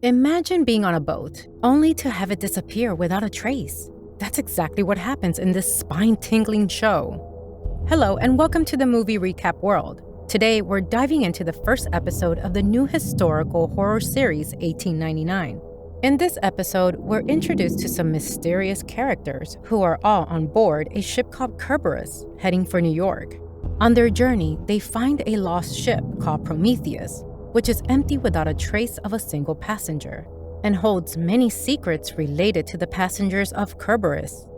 Imagine being on a boat, only to have it disappear without a trace. That's exactly what happens in this spine-tingling show. Hello, and welcome to the Movie Recap World. Today, we're diving into the first episode of the new historical horror series, 1899. In this episode, we're introduced to some mysterious characters who are all on board a ship called Kerberos, heading for New York. On their journey, they find a lost ship called Prometheus, which is empty without a trace of a single passenger, and holds many secrets related to the passengers of Kerberos.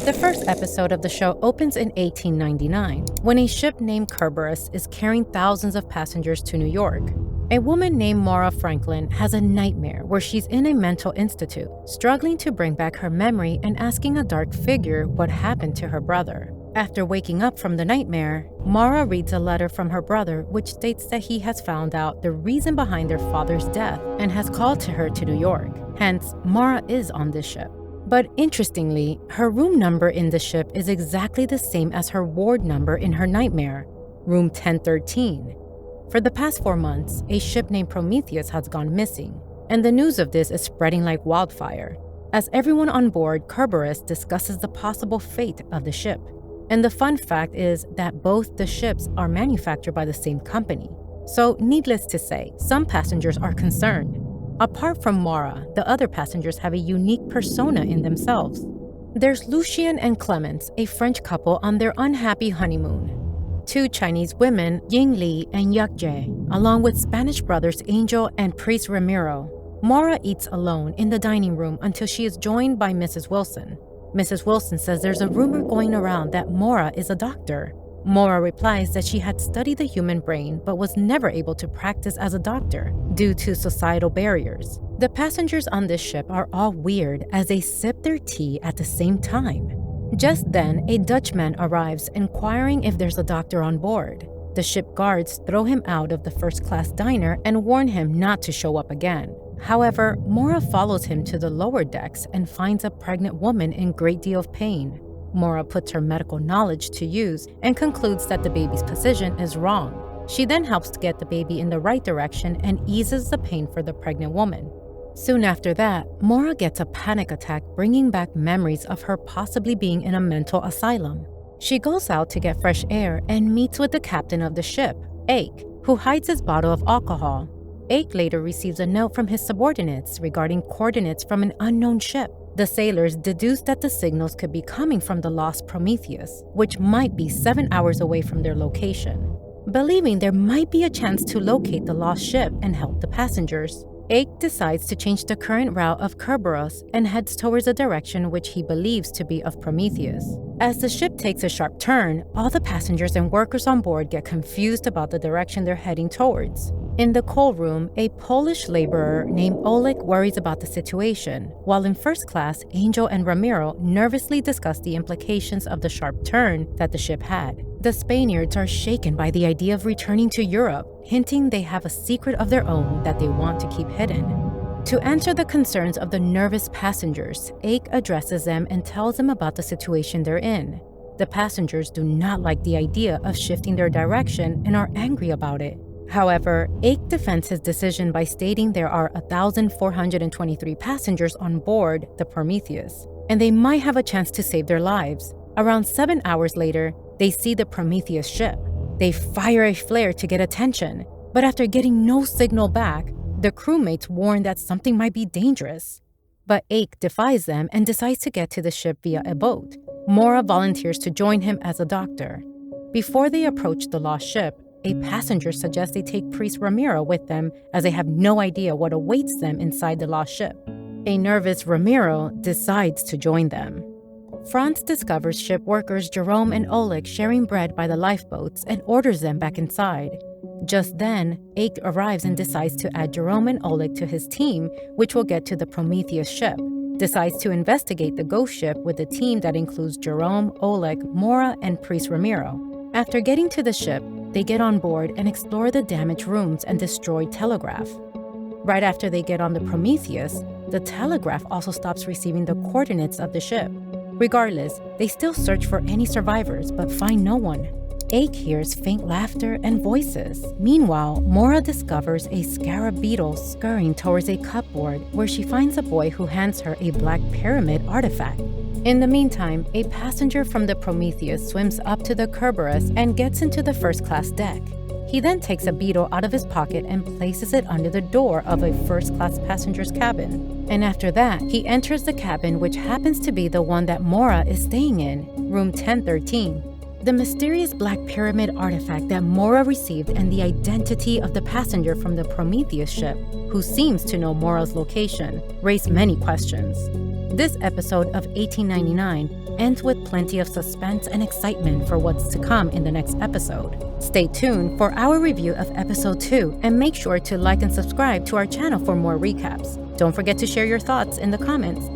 The first episode of the show opens in 1899, when a ship named Kerberos is carrying thousands of passengers to New York. A woman named Maura Franklin has a nightmare where she's in a mental institute, struggling to bring back her memory and asking a dark figure what happened to her brother. After waking up from the nightmare, Maura reads a letter from her brother which states that he has found out the reason behind their father's death and has called to her to New York. Hence, Maura is on this ship. But interestingly, her room number in the ship is exactly the same as her ward number in her nightmare, room 1013. For the past 4 months, a ship named Prometheus has gone missing, and the news of this is spreading like wildfire, as everyone on board Kerberos discusses the possible fate of the ship. And the fun fact is that both the ships are manufactured by the same company. So needless to say, some passengers are concerned. Apart from Maura, the other passengers have a unique persona in themselves. There's Lucien and Clemence, a French couple on their unhappy honeymoon. 2 Chinese women, Ying Li and Yak Jie, along with Spanish brothers Angel and priest Ramiro. Maura eats alone in the dining room until she is joined by Mrs. Wilson. Mrs. Wilson says there's a rumor going around that Maura is a doctor. Maura replies that she had studied the human brain but was never able to practice as a doctor due to societal barriers. The passengers on this ship are all weird as they sip their tea at the same time. Just then, a Dutchman arrives inquiring if there's a doctor on board. The ship guards throw him out of the first-class diner and warn him not to show up again. However, Maura follows him to the lower decks and finds a pregnant woman in great deal of pain. Maura puts her medical knowledge to use and concludes that the baby's position is wrong. She then helps to get the baby in the right direction and eases the pain for the pregnant woman. Soon after that, Maura gets a panic attack, bringing back memories of her possibly being in a mental asylum. She goes out to get fresh air and meets with the captain of the ship, Ake, who hides his bottle of alcohol. Ake later receives a note from his subordinates regarding coordinates from an unknown ship. The sailors deduce that the signals could be coming from the lost Prometheus, which might be 7 hours away from their location. Believing there might be a chance to locate the lost ship and help the passengers, Ake decides to change the current route of Kerberos and heads towards a direction which he believes to be of Prometheus. As the ship takes a sharp turn, all the passengers and workers on board get confused about the direction they're heading towards. In the coal room, a Polish laborer named Oleg worries about the situation, while in first class, Angel and Ramiro nervously discuss the implications of the sharp turn that the ship had. The Spaniards are shaken by the idea of returning to Europe, hinting they have a secret of their own that they want to keep hidden. To answer the concerns of the nervous passengers, Ake addresses them and tells them about the situation they're in. The passengers do not like the idea of shifting their direction and are angry about it. However, Ake defends his decision by stating there are 1,423 passengers on board the Prometheus, and they might have a chance to save their lives. Around 7 hours later, they see the Prometheus ship. They fire a flare to get attention, but after getting no signal back, the crewmates warn that something might be dangerous. But Ake defies them and decides to get to the ship via a boat. Maura volunteers to join him as a doctor. Before they approach the lost ship, a passenger suggests they take priest Ramiro with them as they have no idea what awaits them inside the lost ship. A nervous Ramiro decides to join them. Franz discovers ship workers Jerome and Oleg sharing bread by the lifeboats and orders them back inside. Just then, Ake arrives and decides to add Jerome and Oleg to his team, which will get to the Prometheus ship. Decides to investigate the ghost ship with a team that includes Jerome, Oleg, Maura, and priest Ramiro. After getting to the ship, they get on board and explore the damaged rooms and destroyed telegraph. Right after they get on the Prometheus, the telegraph also stops receiving the coordinates of the ship. Regardless, they still search for any survivors but find no one. Ake hears faint laughter and voices. Meanwhile, Mora discovers a scarab beetle scurrying towards a cupboard where she finds a boy who hands her a black pyramid artifact. In the meantime, a passenger from the Prometheus swims up to the Kerberos and gets into the first-class deck. He then takes a beetle out of his pocket and places it under the door of a first-class passenger's cabin. And after that, he enters the cabin, which happens to be the one that Mora is staying in, room 1013. The mysterious black pyramid artifact that Mora received and the identity of the passenger from the Prometheus ship, who seems to know Mora's location, raise many questions. This episode of 1899 ends with plenty of suspense and excitement for what's to come in the next episode. Stay tuned for our review of episode 2 and make sure to like and subscribe to our channel for more recaps. Don't forget to share your thoughts in the comments.